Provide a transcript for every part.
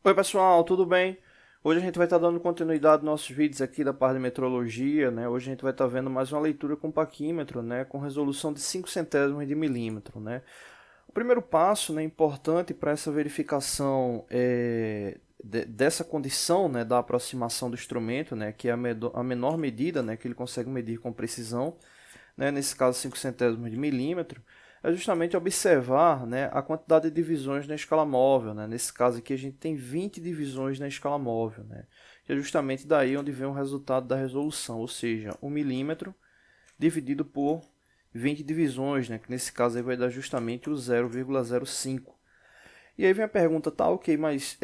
Oi pessoal, tudo bem? Hoje a gente vai estar dando continuidade aos nossos vídeos aqui da parte de metrologia, né? Hoje a gente vai estar vendo mais uma leitura com paquímetro, né? Com resolução de 5 centésimos de milímetro, né? O primeiro passo, né, importante para essa verificação dessa condição, né, da aproximação do instrumento, né? Que é a menor medida, né? Que ele consegue medir com precisão, né, nesse caso 5 centésimos de milímetro, é justamente observar, né, a quantidade de divisões na escala móvel. Né? Nesse caso aqui a gente tem 20 divisões na escala móvel, né? Que é justamente daí onde vem o resultado da resolução, ou seja, 1 milímetro dividido por 20 divisões, né? Que nesse caso aí vai dar justamente o 0,05. E aí vem a pergunta, tá, ok, mas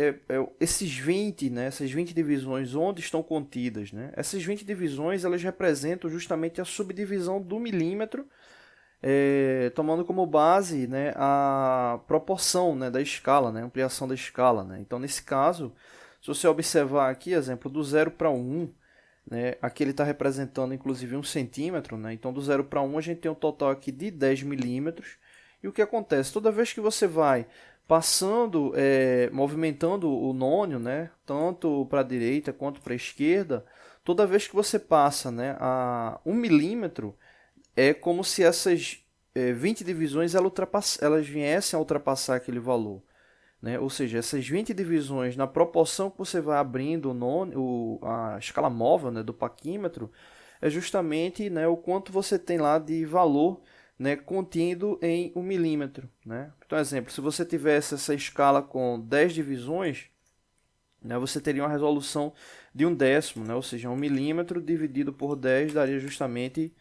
esses 20, né, essas 20 divisões, onde estão contidas? Né? Essas 20 divisões, elas representam justamente a subdivisão do milímetro, tomando como base, né, a proporção, né, da escala, né, ampliação da escala. Né? Então, nesse caso, se você observar aqui, exemplo, do 0 para 1, né, aqui ele está representando inclusive 1 centímetro, né? Então do 0 para 1 a gente tem um total aqui de 10 milímetros. E o que acontece? Toda vez que você vai passando, movimentando o nônio, né, tanto para a direita quanto para a esquerda, toda vez que você passa, né, a 1 milímetro, é como se essas 20 divisões elas viessem a ultrapassar aquele valor. Né? Ou seja, essas 20 divisões, na proporção que você vai abrindo a escala móvel, né, do paquímetro, é justamente, né, o quanto você tem lá de valor, né, contido em 1 milímetro. Né? Então, exemplo, se você tivesse essa escala com 10 divisões, né, você teria uma resolução de 1/10, né? Ou seja, 1 milímetro dividido por 10 daria justamente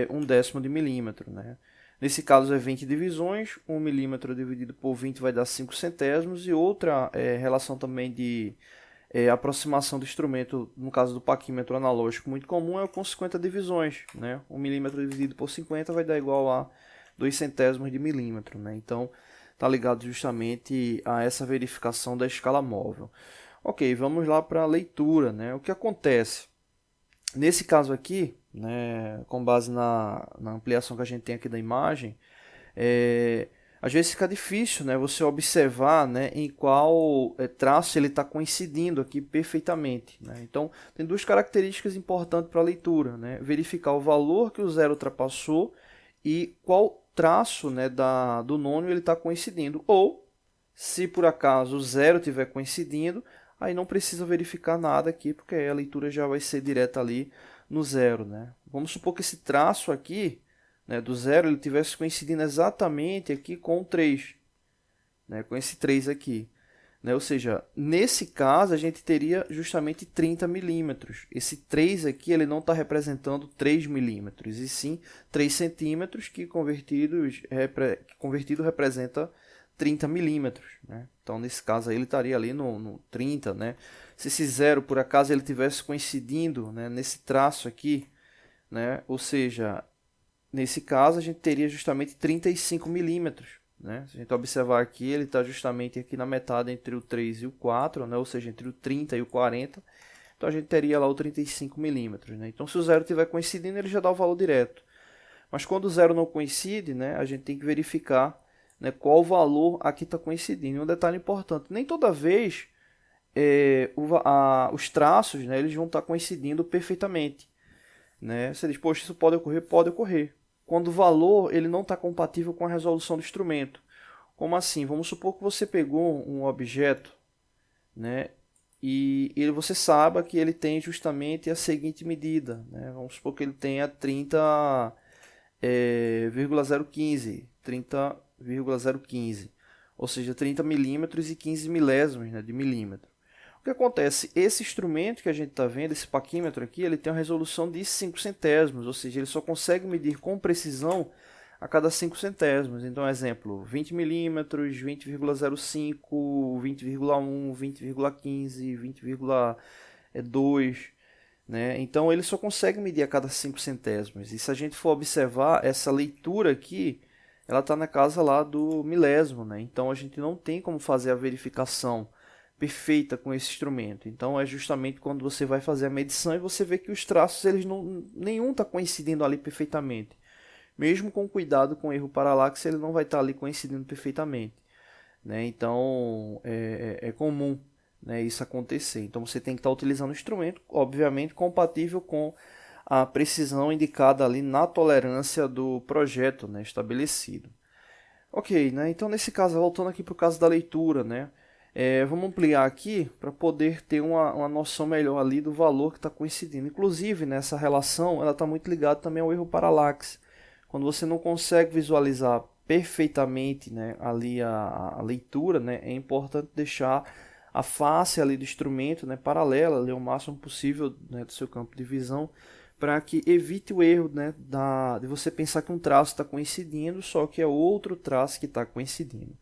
1/10 de milímetro. Né? Nesse caso é 20 divisões, 1 milímetro dividido por 20 vai dar 5 centésimos, e outra relação também de aproximação do instrumento, no caso do paquímetro analógico muito comum, é com 50 divisões. Né? 1 milímetro dividido por 50 vai dar igual a 2 centésimos de milímetro. Né? Então, está ligado justamente a essa verificação da escala móvel. Ok, vamos lá para a leitura. Né? O que acontece? Nesse caso aqui, né, com base na ampliação que a gente tem aqui da imagem, às vezes fica difícil, né, você observar, né, em qual traço ele está coincidindo aqui perfeitamente. Né? Então, tem duas características importantes para a leitura. Né? Verificar o valor que o zero ultrapassou e qual traço, né, do nônio ele está coincidindo. Ou, se por acaso o zero estiver coincidindo, aí não precisa verificar nada aqui, porque a leitura já vai ser direta ali no zero. Né? Vamos supor que esse traço aqui, né, do zero, ele tivesse coincidindo exatamente aqui com o 3, né, com esse 3 aqui. Né? Ou seja, nesse caso a gente teria justamente 30 milímetros. Esse 3 aqui ele não está representando 3 milímetros, e sim 3 centímetros, que convertido representa 30 milímetros. Né? Então, nesse caso aí, ele estaria ali no 30. Né? Se esse zero, por acaso, ele tivesse coincidindo, né, nesse traço aqui, né? Ou seja, nesse caso, a gente teria justamente 35 milímetros. Né? Se a gente observar aqui, ele está justamente aqui na metade entre o 3 e o 4, né? Ou seja, entre o 30 e o 40. Então, a gente teria lá o 35 milímetros. Né? Então, se o zero estiver coincidindo, ele já dá o valor direto. Mas quando o zero não coincide, né, a gente tem que verificar, né, qual valor aqui está coincidindo. E um detalhe importante, nem toda vez os traços, né, eles vão estar coincidindo perfeitamente. Né? Você diz, poxa, isso pode ocorrer? Pode ocorrer. Quando o valor ele não está compatível com a resolução do instrumento. Como assim? Vamos supor que você pegou um objeto, né, e você sabe que ele tem justamente a seguinte medida. Né? Vamos supor que ele tenha 30,015, ou seja, 30 milímetros e 15 milésimos, né, de milímetro. O que acontece? Esse instrumento que a gente está vendo, esse paquímetro aqui, ele tem uma resolução de 5 centésimos, ou seja, ele só consegue medir com precisão a cada 5 centésimos. Então, exemplo, 20 milímetros, 20,05, 20,1, 20,15, 20,2, né? Então ele só consegue medir a cada 5 centésimos. E se a gente for observar essa leitura aqui, ela está na casa lá do milésimo. Né? Então a gente não tem como fazer a verificação perfeita com esse instrumento. Então é justamente quando você vai fazer a medição e você vê que os traços, nenhum está coincidindo ali perfeitamente. Mesmo com cuidado com o erro paralaxe, ele não vai estar ali coincidindo perfeitamente. Né? Então é comum né, isso acontecer. Então você tem que estar utilizando o instrumento, obviamente, compatível com a precisão indicada ali na tolerância do projeto, né, estabelecido. Ok, né? Então nesse caso, voltando aqui para o caso da leitura, né? Vamos ampliar aqui para poder ter uma noção melhor ali do valor que está coincidindo. Inclusive, nessa relação, ela está muito ligada também ao erro paralaxe. Quando você não consegue visualizar perfeitamente, né, ali a leitura, né, é importante deixar a face ali do instrumento, né, paralela ali, o máximo possível, né, do seu campo de visão, para que evite o erro, né, de você pensar que um traço está coincidindo, só que é outro traço que está coincidindo.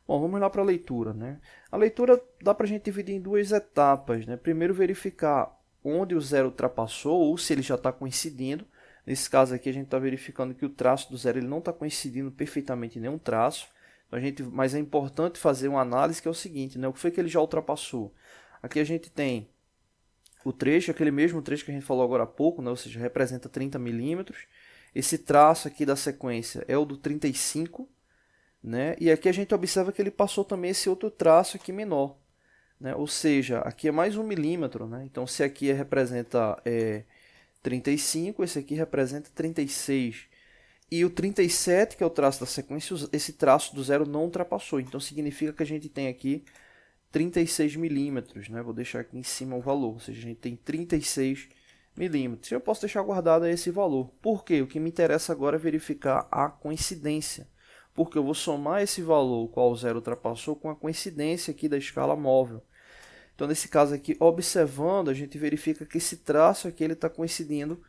Bom, vamos lá para a leitura, né? A leitura dá para a gente dividir em duas etapas, né? Primeiro, verificar onde o zero ultrapassou ou se ele já está coincidindo. Nesse caso aqui, a gente está verificando que o traço do zero ele não está coincidindo perfeitamente em nenhum traço. Então, mas é importante fazer uma análise que é o seguinte, né? O que foi que ele já ultrapassou? Aqui a gente tem o trecho, aquele mesmo trecho que a gente falou agora há pouco, né? Ou seja, representa 30 milímetros. Esse traço aqui da sequência é o do 35, né? E aqui a gente observa que ele passou também esse outro traço aqui menor, né? Ou seja, aqui é mais 1 milímetro, né? Então, se aqui representa 35, esse aqui representa 36. E o 37, que é o traço da sequência, esse traço do zero não ultrapassou. Então, significa que a gente tem aqui 36 milímetros, né? Vou deixar aqui em cima o valor, ou seja, a gente tem 36 milímetros. Eu posso deixar guardado esse valor. Por quê? O que me interessa agora é verificar a coincidência. Porque eu vou somar esse valor, qual o zero ultrapassou, com a coincidência aqui da escala móvel. Então, nesse caso aqui, observando, a gente verifica que esse traço aqui está coincidindo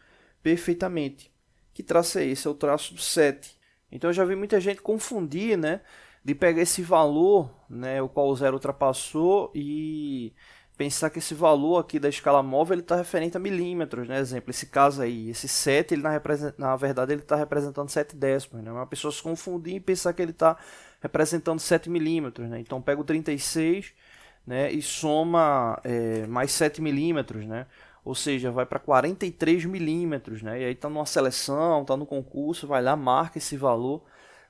perfeitamente. Que traço é esse? É o traço do 7. Então, eu já vi muita gente confundir, né, de pegar esse valor, né, o qual o zero ultrapassou, e pensar que esse valor aqui da escala móvel está referente a milímetros, né? Exemplo, esse caso aí, esse 7, ele na verdade ele está representando 7 décimos, né? Uma pessoa se confundir e pensar que ele está representando 7 milímetros, né? Então pega o 36, né, e soma mais 7 milímetros, né? Ou seja, vai para 43 milímetros, né? E aí está numa seleção, está no concurso, vai lá, marca esse valor,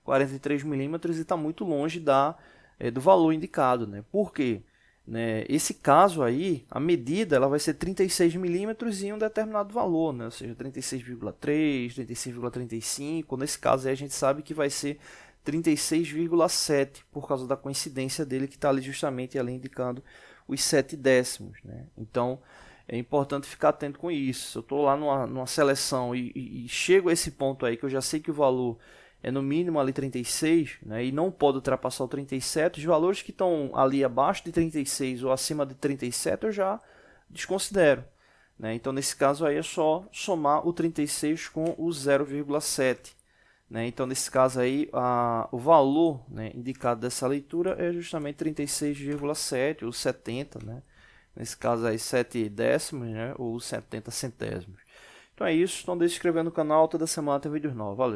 43 milímetros, e está muito longe do valor indicado, né? Por quê? Né, esse caso aí, a medida ela vai ser 36 milímetros em um determinado valor, né? Ou seja, 36,3, 36,35. Nesse caso aí a gente sabe que vai ser 36,7 por causa da coincidência dele, que está ali justamente ali indicando os 7 décimos, né? Então é importante ficar atento com isso. Se eu estou lá numa seleção e chego a esse ponto aí que eu já sei que o valor é no mínimo ali 36, né, e não pode ultrapassar o 37, os valores que estão ali abaixo de 36 ou acima de 37 eu já desconsidero, né? Então nesse caso aí é só somar o 36 com o 0,7, né? Então nesse caso aí o valor, né, indicado dessa leitura é justamente 36,7 ou 70, né? Nesse caso aí 7 décimos, né, ou 70 centésimos. Então é isso, não deixe de se inscrever no canal, toda semana tem vídeos novos. Valeu!